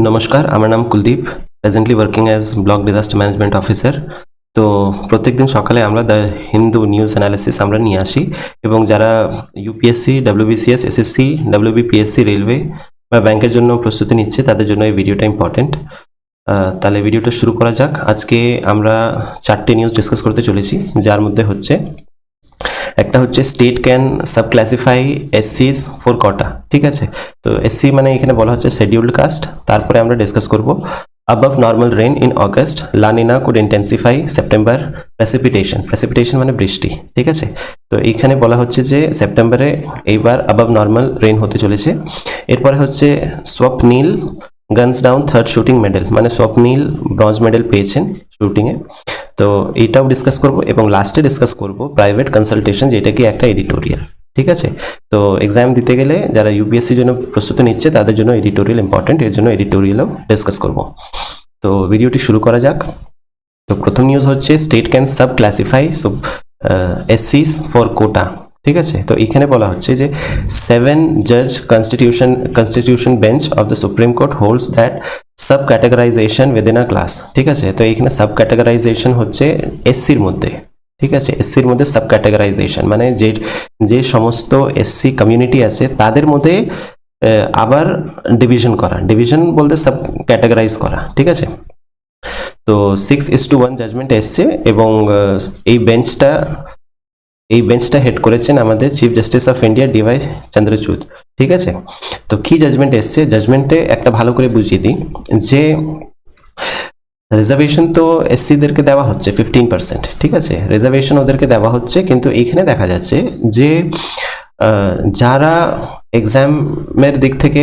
নমস্কার, আমার নাম Kuldeep, presently working as block disaster management officer. তো প্রত্যেকদিন সকালে আমরা দ্য হিন্দু নিউজ অ্যানালিসিস আমরা নিয়ে আসি, এবং যারা UPSC, WBCS, SSC, WBPSC, railway বা ব্যাংকের জন্য প্রস্তুতি নিচ্ছে তাদের জন্য এই ভিডিওটা ইম্পর্টেন্ট। তাহলে ভিডিওটা শুরু করা যাক। আজকে আমরা 4টে নিউজ ডিসকাস করতে চলেছি, যার মধ্যে হচ্ছে একটা হচ্ছে স্টেট ক্যান সাব ক্লাসিফাই এসসিস ফর কোটা। ঠিক আছে, তো এসসি মানে এখানে বলা হচ্ছে শিডিউল্ড কাস্ট। তারপরে আমরা ডিসকাস করব above normal rain in August, La Nina could intensify September precipitation মানে বৃষ্টি। ঠিক আছে, তো এইখানে বলা হচ্ছে যে সেপ্টেম্বরে এইবার above normal rain হতে চলেছে। এরপরে হচ্ছে Swapnil guns down third shooting medal, মানে স্বপ্নীল ব্রঞ্জ মেডেল পেয়েছেন শুটিংয়ে। তো এইটাও ডিসকাস করব, এবং লাস্টে ডিসকাস করব প্রাইভেট কনসালটেশন, যেটা কি একটা এডিটোরিয়াল। ঠিক আছে, তো এক্সাম দিতে গেলে যারা ইউপিএসসির জন্য প্রস্তুতি নিচ্ছে তাদের জন্য এডিটোরিয়াল ইম্পর্টেন্ট, এর জন্য এডিটোরিয়ালও ডিসকাস করব। তো ভিডিওটি শুরু করা যাক। তো প্রথম নিউজ হচ্ছে স্টেট ক্যান সাব ক্লাসিফাই এসসিস ফর কোটা। ঠিক আছে, তো এখানে বলা হচ্ছে যে 7 জাজ constitution bench of the supreme court holds that sub categorization within a class. ঠিক আছে, তো এখানে সাব ক্যাটাগরাইজেশন হচ্ছে এসসির মধ্যে। ঠিক আছে, এসসির মধ্যে সাব ক্যাটাগরাইজেশন মানে যে সমস্ত এসসি কমিউনিটি আছে তাদের মধ্যে আবার ডিভিশন করা, ডিভিশন বলতে সাব ক্যাটাগরাইজ করা। ঠিক আছে, তো 6:1 জাজমেন্ট এসছে, এবং এই বেঞ্চটা হেড করেছেন আমাদের chief justice of India DY Chandrachud. ঠিক আছে, তো কি জাজমেন্ট এসছে, জাজমেন্টে একটা ভালো করে বুঝিয়ে দিই যে রিজার্ভেশন তো এসসিদেরকে দেওয়া হচ্ছে 15%। ঠিক আছে, রিজার্ভেশন ওদেরকে দেওয়া হচ্ছে, কিন্তু এইখানে দেখা যাচ্ছে যে যারা এক্সামের দিক থেকে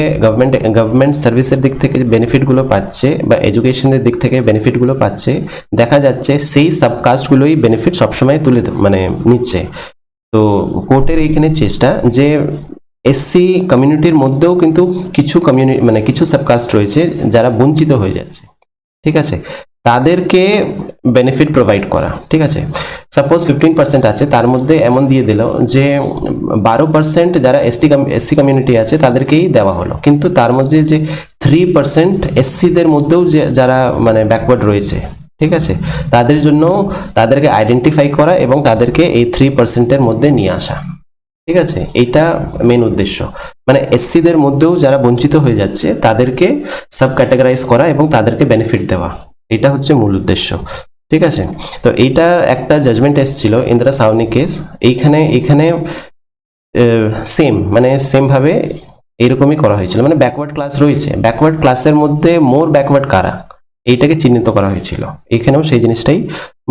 গভর্নমেন্ট সার্ভিসের দিক থেকে বেনিফিটগুলো পাচ্ছে বা এডুকেশনের দিক থেকে বেনিফিটগুলো পাচ্ছে, দেখা যাচ্ছে সেই সাবকাস্টগুলোই বেনিফিট সবসময় নিচ্ছে। তো কোর্টের এইখানে চেষ্টা যে এসসি কমিউনিটির মধ্যেও কিন্তু কিছু সাবকাস্ট রয়েছে যারা বঞ্চিত হয়ে যাচ্ছে। ঠিক আছে, তাদেরকে বেনিফিট প্রোভাইড করা। ঠিক আছে, সাপোজ 15% আছে, তার মধ্যে এমন দিয়ে দিল যে 12% যারা এসসি কমিউনিটি আছে তাদেরকেই দেওয়া হলো, কিন্তু তার মধ্যে যে 3% এসসিদের মধ্যেও যে যারা ব্যাকওয়ার্ড রয়েছে, ঠিক আছে, তাদের জন্য তাদেরকে আইডেন্টিফাই করা এবং তাদেরকে এই 3%-এর মধ্যে নিয়ে আসা। ঠিক আছে, এইটা মেন উদ্দেশ্য, এসসিদের মধ্যেও যারা বঞ্চিত হয়ে যাচ্ছে তাদেরকে সাব ক্যাটাগরাইজ করা এবং তাদেরকে বেনিফিট দেওয়া, এটা হচ্ছে মূল উদ্দেশ্য। ঠিক আছে, তো এইটার একটা জাজমেন্ট এসেছিল ইন্দিরা সাউনি কেস। এইখানে সেম ভাবে এরকমই করা হয়েছিল, ব্যাকওয়ার্ড ক্লাস রয়েছে, ব্যাকওয়ার্ড ক্লাসের মধ্যে মোর ব্যাকওয়ার্ড কারা, এইটাকে চিহ্নিত করা হয়েছিল। এখানেও সেই জিনিসটাই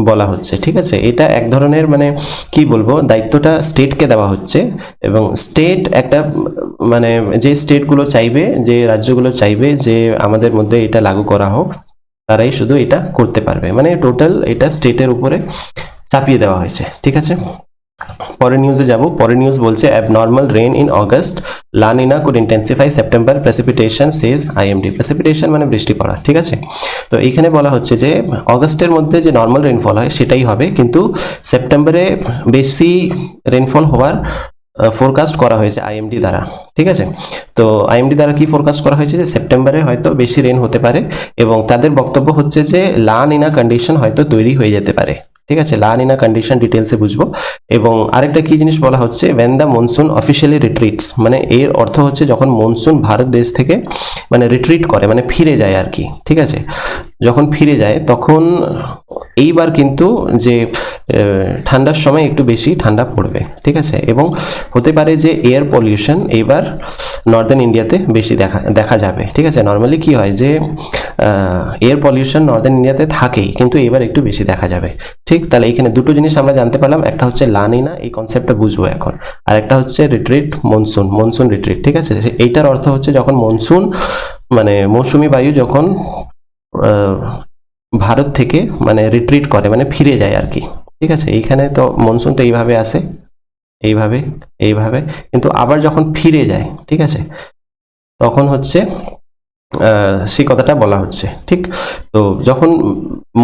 বলা হচ্ছে। ঠিক আছে, এটা এক ধরনের কি বলবো, দায়িত্বটা স্টেটকে দেওয়া হচ্ছে, এবং স্টেট একটা যে স্টেটগুলো চাইবে, যে রাজ্যগুলো চাইবে যে আমাদের মধ্যে এটা লাগু করা হোক, তারাই শুধু এটা করতে পারবে, টোটাল এটা স্টেটের উপরে চাপিয়ে দেওয়া হয়েছে। ঠিক আছে, পরের নিউজে যাব। পরের নিউজ বলছে abnormal rain in August, La Nina could intensify September precipitation says IMD. Precipitation মানে বৃষ্টি পড়া। ঠিক আছে, তো এইখানে বলা হচ্ছে যে অগস্টের মধ্যে যে নর্মাল রেনফল হয় সেটাই হবে, কিন্তু সেপ্টেম্বরে বেশি রেনফল হওয়ার ফোরকাস্ট করা হয়েছে আইএমডি দ্বারা। ঠিক আছে, তো আইএমডি দ্বারা কি ফোরকাস্ট করা হয়েছে যে সেপ্টেম্বরে হয়তো বেশি রেন হতে পারে, এবং তাদের বক্তব্য হচ্ছে যে লা নিনা কন্ডিশন হয়তো তৈরি হয়ে যেতে পারে। ঠিক আছে, লা নিনা কন্ডিশন ডিটেলসে বুঝবো। এবং আরেকটা কি জিনিস বলা হচ্ছে, ওয়েন দ্য মনসুন অফিসিয়ালি রিট্রিটস, এর অর্থ হচ্ছে যখন মনসুন ভারত দেশ থেকে রিট্রিট করে, ফিরে যায় আর কি। ঠিক আছে, যখন ফিরে যায় তখন এইবার কিন্তু যে ঠান্ডার সময় একটু বেশি ঠান্ডা পড়বে। ঠিক আছে, এবং হতে পারে যে এয়ার পলিউশন এইবার নর্দার্ন ইন্ডিয়াতে বেশি দেখা যাবে। ঠিক আছে, নর্মালি কি হয় যে এয়ার পলিউশন নর্দার্ন ইন্ডিয়াতে থাকেই, কিন্তু এবার একটু বেশি দেখা যাবে। ঠিক, তাহলে এখানে দুটো জিনিস আমরা জানতে পারলাম, একটা হচ্ছে লা নিনা, এই কনসেপ্টটা বুঝবো এখন, আর একটা হচ্ছে রিট্রিট, মনসুন রিট্রিট। ঠিক আছে, এইটার অর্থ হচ্ছে যখন মনসুন মৌসুমী বায়ু যখন ভারত থেকে রিট্রিট করে, ফিরে যায় আর কি। ঠিক আছে, এইখানে তো মনসুন তো এইভাবে আসে, এইভাবে, কিন্তু আবার যখন ফিরে যায়, ঠিক আছে, তখন হচ্ছে সেই কথাটা বলা হচ্ছে। ঠিক, তো যখন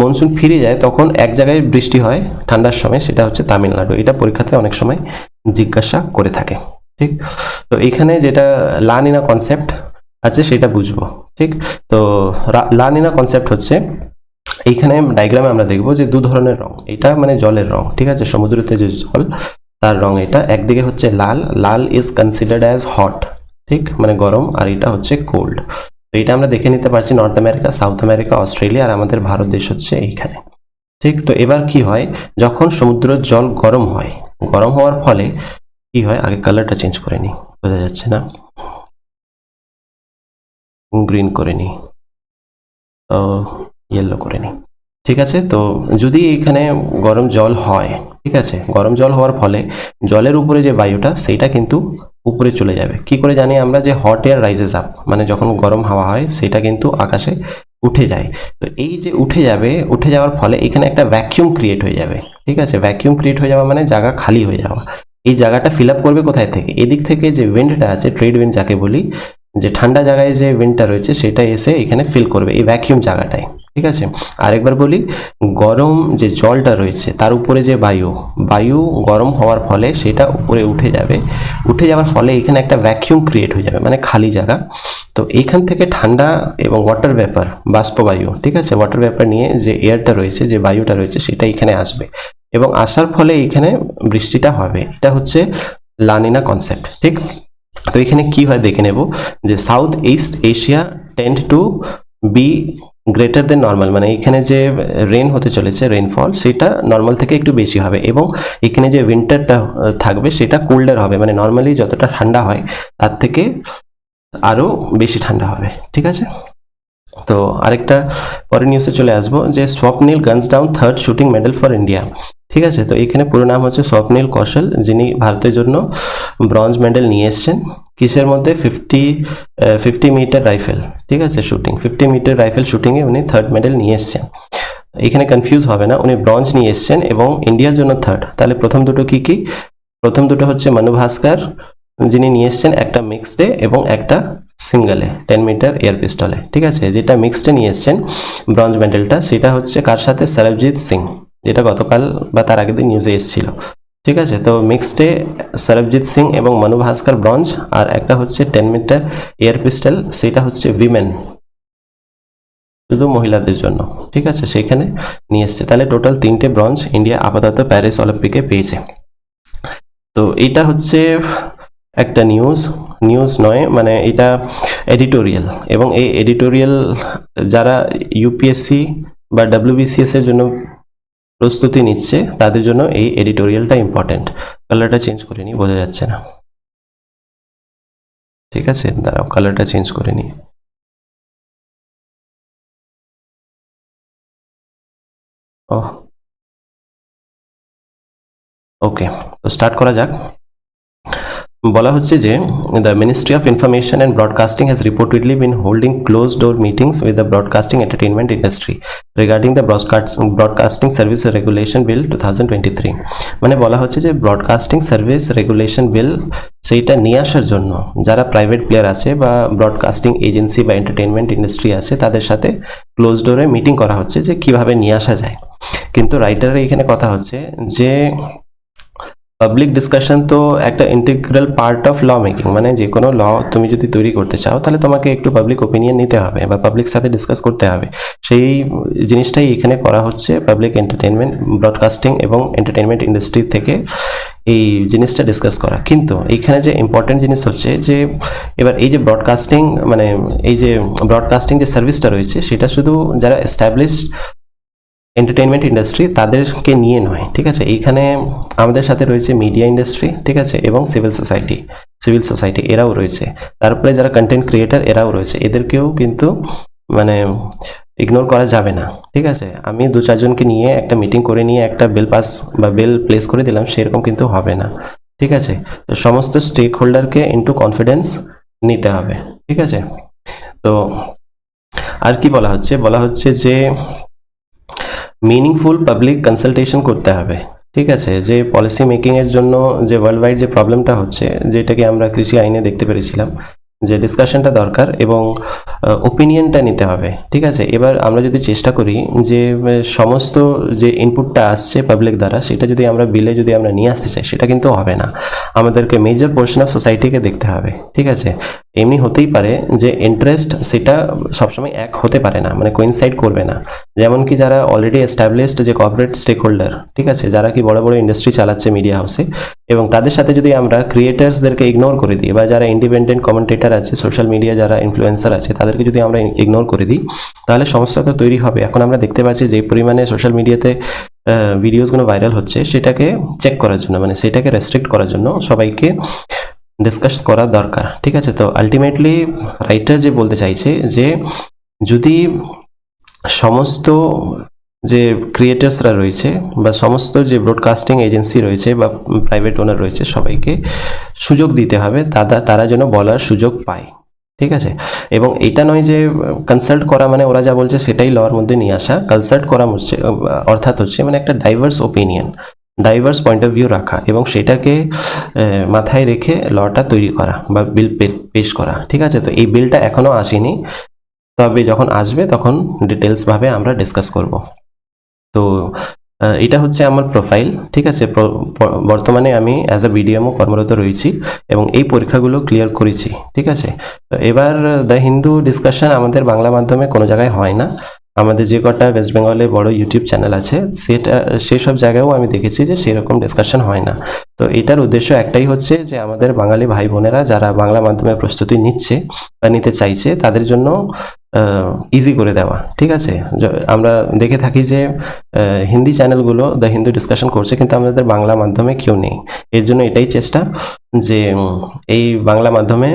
মনসুন ফিরে যায় তখন এক জায়গায় বৃষ্টি হয় ঠান্ডার সময়, সেটা হচ্ছে তামিলনাড়ু। এটা পরীক্ষাতে অনেক সময় জিজ্ঞাসা করে থাকে। ঠিক, তো এখানে যেটা লা নিনা কনসেপ্ট, আছে সেটা বুঝবো। ঠিক, তো লা নিনা কনসেপ্ট হচ্ছে, এইখানে ডায়াগ্রামে আমরা দেখবো যে দু ধরনের রং, এটা মানে জলের রং, ঠিক আছে, সমুদ্রতে যে জল তার রং এটা, একদিকে হচ্ছে লাল, লাল ইজ কনসিডার্ড অ্যাজ হট, ঠিক মানে গরম, আর এটা হচ্ছে কোল্ড। তো এটা আমরা দেখে নিতে পারছি North America, South America, Australia, আর আমাদের ভারত দেশ হচ্ছে এইখানে। ঠিক, তো এবার কি হয়, যখন সমুদ্রের জল গরম হয়, গরম হওয়ার ফলে কি হয়, আগে কালারটা চেঞ্জ করে নিই, বোঝা যাচ্ছে না, গ্রিন করে নিই, ইয়েলো করে নিই, ঠিক আছে। তো যদি এখানে গরম জল হয়, ঠিক আছে, গরম জল হওয়ার ফলে জলের উপরে যে বায়ুটা সেইটা কিন্তু উপরে চলে যাবে। কি করে জানি আমরা, যে হট এয়ার রাইজেস আপ, মানে যখন গরম হাওয়া হয় সেটা কিন্তু আকাশে উঠে যায়। তো এই যে উঠে যাবে, উঠে যাওয়ার ফলে এখানে একটা ভ্যাকিউম ক্রিয়েট হয়ে যাবে, ঠিক আছে, ভ্যাকিউম ক্রিয়েট হয়ে যাওয়া মানে জায়গা খালি হয়ে যাওয়া। এই জায়গাটা ফিল আপ করবে কোথায় থেকে, এদিক থেকে যে উইন্ডটা আছে, ট্রেড উইন্ড যাকে বলি, যে ঠান্ডা জায়গায় যে উইন্ডটা রয়েছে সেটা এসে এখানে ফিল করবে এই ভ্যাকিউম জায়গাটায়, ঠিক আছে। আরেকবার বলি, গরম যে জলটা রয়েছে তার উপরে যে বায়ু, বায়ু গরম হওয়ার ফলে সেটা উপরে উঠে যাবে, উঠে যাওয়ার ফলে এখানে একটা ভ্যাকিউম ক্রিয়েট হয়ে যাবে, মানে খালি জায়গা। তো এইখান থেকে ঠান্ডা এবং ওয়াটার ভ্যাপার, বাষ্পবায়ু, ঠিক আছে, ওয়াটার ভ্যাপার নিয়ে যে এয়ারটা রয়েছে, যে বায়ুটা রয়েছে সেটা এখানে আসবে, এবং আসার ফলে এখানে বৃষ্টিটা হবে। এটা হচ্ছে লা নিনা কনসেপ্ট, ঠিক। তো এখানে কি হয় দেখে নেব, যে South East Asia tend to be greater than normal, মানে এখানে যে রেন হতে চলেছে, রেনফল, সেটা নর্মাল থেকে একটু বেশি হবে, এবং এখানে যে উইন্টারটা থাকবে সেটা কোল্ডার হবে, মানে নর্মালি যতটা ঠান্ডা হয় তার থেকে আরও বেশি ঠান্ডা হবে, ঠিক আছে। তো আরেকটা পরের নিউজে চলে আসবো, যে Swapnil guns down third shooting medal for India, ঠিক আছে। তো এখানে পুরো নাম হচ্ছে স্বপ্নিল কৌশল, যিনি ভারতের জন্য ব্রঞ্জ মেডেল নিয়ে এসছেন। কিসের মধ্যে, 50 মিটার রাইফেল, ঠিক আছে, শুটিং, 50 মিটার রাইফেল শুটিংয়ে উনি থার্ড মেডেল নিয়ে এসছেন। এখানে কনফিউজ হবে না, উনি ব্রঞ্জ নিয়ে এসছেন এবং ইন্ডিয়ার জন্য থার্ড। তাহলে প্রথম দুটো কি কি, প্রথম দুটো হচ্ছে মনু ভাস্কর, যিনি নিয়ে এসছেন একটা মিক্সডে এবং একটা সিঙ্গেলে 10 মিটার এয়ার পিস্তলে, ঠিক আছে। যেটা মিক্সডে নিয়ে এসছেন ব্রঞ্জ মেডেলটা, সেটা হচ্ছে কার সাথে, সরবজিৎ সিং, যেটা গতকাল বা তার আগের দিন নিউজে এসেছিল, ঠিক আছে। তো মিক্সডে সরবজিৎ সিং এবং মনু ভাস্কর ব্রঞ্জ, আর একটা হচ্ছে 10 মিটার এয়ার পিস্টল, সেটা হচ্ছে উইমেন, শুধু মহিলাদের জন্য, ঠিক আছে, সেখানে নিয়ে এসছে। তাহলে টোটাল 3টে ব্রঞ্জ ইন্ডিয়া আপাতত প্যারিস অলিম্পিকে পেয়েছে। তো এটা হচ্ছে একটা নিউজ নয়, মানে এটা এডিটোরিয়াল, এবং এই এডিটোরিয়াল যারা ইউপিএসসি বা ডাব্লিউবিসিএস এর জন্য প্রস্তুতি নিচ্ছে তাদের জন্য এই এডিটোরিয়ালটা ইম্পর্টেন্ট। কালারটা চেঞ্জ করে নিই, বোঝা যাচ্ছে না, ঠিক আছে, দাঁড়াও কালারটা চেঞ্জ করে নিই। ওকে, তো স্টার্ট করা যাক। বলা হচ্ছে যে the ministry of information and broadcasting has reportedly been holding close door meetings with the broadcasting entertainment industry regarding the broadcasting service regulation bill 2023। মানে বলা হচ্ছে যে ব্রডকাস্টিং সার্ভিস রেগুলেশন বিল সেইটা নিয়ে আসার জন্য যারা প্রাইভেট প্লেয়ার আছে বা ব্রডকাস্টিং এজেন্সি বা এন্টারটেনমেন্ট ইন্ডাস্ট্রি আছে তাদের সাথে ক্লোজ ডোরে মিটিং করা হচ্ছে যে কিভাবে নিয়ে আসা যায়। কিন্তু রাইটারের এখানে কথা হচ্ছে যে পাবলিক ডিসকাশন তো একটা integral part of law making, মানে যে কোনো ল তুমি যদি তৈরি করতে চাও তাহলে তোমাকে একটু পাবলিক ওপিনিয়ন নিতে হবে বা পাবলিক সাথে ডিসকাস করতে হবে। সেই জিনিসটাই এখানে করা হচ্ছে পাবলিক এন্টারটেনমেন্ট, ব্রডকাস্টিং এবং এন্টারটেনমেন্ট ইন্ডাস্ট্রি থেকে এই জিনিসটা ডিসকাস করা। কিন্তু এইখানে যে ইম্পর্টেন্ট জিনিস হচ্ছে যে এবার এই যে ব্রডকাস্টিং, মানে এই যে ব্রডকাস্টিং যে সার্ভিসটা রয়েছে সেটা শুধু যারা এস্টাবলিশড এন্টারটেনমেন্ট ইন্ডাস্ট্রি তাদেরকে নিয়ে নয়, ঠিক আছে। এইখানে আমাদের সাথে রয়েছে মিডিয়া ইন্ডাস্ট্রি, ঠিক আছে, এবং সিভিল সোসাইটি এরাও রয়েছে। তারপরে যারা কন্টেন্ট ক্রিয়েটার এরাও রয়েছে, এদেরকেও কিন্তু মানে ইগনোর করা যাবে না, ঠিক আছে। আমি 2-4 জনকে নিয়ে একটা মিটিং করে নিয়ে একটা বিল পাস বা বিল প্লেস করে দিলাম সেরকম কিন্তু হবে না, ঠিক আছে। তো সমস্ত স্টেক হোল্ডারকে ইনটু কনফিডেন্স নিতে হবে, ঠিক আছে। তো আর কি বলা হচ্ছে যে মিনিংফুল পাবলিক কনসালটেশন করতে হবে, ঠিক আছে। যে পলিসি মেকিংয়ের জন্য যে ওয়ার্ল্ড ওয়াইড যে প্রবলেমটা হচ্ছে, যেটাকে আমরা কৃষি আইনে দেখতে পেরেছিলাম, যে ডিসকাশনটা দরকার এবং ওপিনিয়নটা নিতে হবে, ঠিক আছে। এবার আমরা যদি চেষ্টা করি যে সমস্ত যে ইনপুটটা আসছে পাবলিক দ্বারা সেটা যদি আমরা বিলে যদি আমরা নিয়ে আসতে চাই সেটা কিন্তু হবে না, আমাদেরকে মেজর পোর্শন অফ সোসাইটিকে দেখতে হবে, ঠিক আছে। এমনি হতেই পারে যে ইন্টারেস্ট সেটা সবসময় এক হতে পারে না, মানে কোইনসাইড করবে না। যেমন কি যারা অলরেডি এস্টাবলিশড যে কর্পোরেট স্টেক হোল্ডার, ঠিক আছে, যারা কি বড় বড় ইন্ডাস্ট্রি চালাচ্ছে মিডিয়া হাউসে, এবং তাদের সাথে যদি আমরা ক্রিয়েটার্সদেরকে ইগনোর করে দিই, বা যারা ইন্ডিপেন্ডেন্ট কমেন্টেটর আছে, সোশ্যাল মিডিয়া যারা ইনফ্লুয়েন্সার আছে, তাদেরকে যদি আমরা ইগনোর করে দিই, তাহলে সমস্যা তো তৈরি হবে। এখন আমরা দেখতে পাচ্ছি যে পরিমাণে সোশ্যাল মিডিয়াতে ভিডিওসগুলো ভাইরাল হচ্ছে, সেটাকে চেক করার জন্য, মানে সেটাকে রেস্ট্রিক্ট করার জন্য সবাইকে ডিসকাস করা দরকার, ঠিক আছে। তো আলটিমেটলি রাইটার যে বলতে চাইছে যে যদি সমস্ত যে ক্রিয়েটার্সরা রয়েছে বা সমস্ত যে ব্রডকাস্টিং এজেন্সি রয়েছে বা প্রাইভেট ওনার রয়েছে, সবাইকে সুযোগ দিতে হবে, তারা যেন বলার সুযোগ পায়, ঠিক আছে। এবং এটা নয় যে কনসাল্ট করা মানে ওরা যা বলছে সেটাই লর মধ্যে নিয়ে আসা। কনসাল্ট করা হচ্ছে অর্থাৎ হচ্ছে মানে একটা diverse opinion, diverse point of view রাখা, এবং সেটাকে মাথায় রেখে লটা তৈরি করা বা বিল পেশ করা, ঠিক আছে। তো এই বিলটা এখনো আসেনি, তবে যখন আসবে তখন ডিটেলসভাবে আমরা ডিসকাস করব। তো এটা হচ্ছে আমার প্রোফাইল, ঠিক আছে। বর্তমানে আমি অ্যাজ আ বিডিএমও কর্মরত রয়েছি এবং এই পরীক্ষাগুলো ক্লিয়ার করেছি, ঠিক আছে। তো এবার দ্য হিন্দু ডিসকাশন আমাদের বাংলা মাধ্যমে কোনো জায়গায় হয় না। আমাদের যে কটা ওয়েস্ট বেঙ্গলে বড় ইউটিউব চ্যানেল আছে সেসব জায়গায়ও আমি দেখেছি যে সেরকম ডিসকাশন হয় না। তো এটার উদ্দেশ্য একটাই হচ্ছে যে আমাদের বাঙালি ভাই বোনেরা যারা বাংলা মাধ্যমে প্রস্তুতি নিচ্ছে বা নিতে চাইছে, তাদের জন্য ইজি করে দেওয়া, ঠিক আছে। আমরা দেখে থাকি যে হিন্দি চ্যানেলগুলো দ্য হিন্দু ডিসকাশন করছে, কিন্তু আমাদের বাংলা মাধ্যমে কেউ নেই। এর জন্য এটাই চেষ্টা যে এই বাংলা মাধ্যমে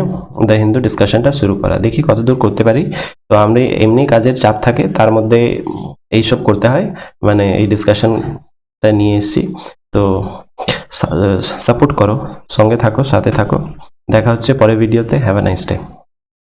দ্য হিন্দু ডিসকাশনটা শুরু করা, দেখি কতদূর করতে পারি। তো আমরা এমনি কাজের চাপ থাকে, তার মধ্যে এইসব করতে হয়, মানে এই ডিসকাশনটা নিয়ে এসেছি। তো সাপোর্ট করো, সঙ্গে থাকো, সাথে থাকো। দেখা হচ্ছে পরের ভিডিওতে। Have a nice day.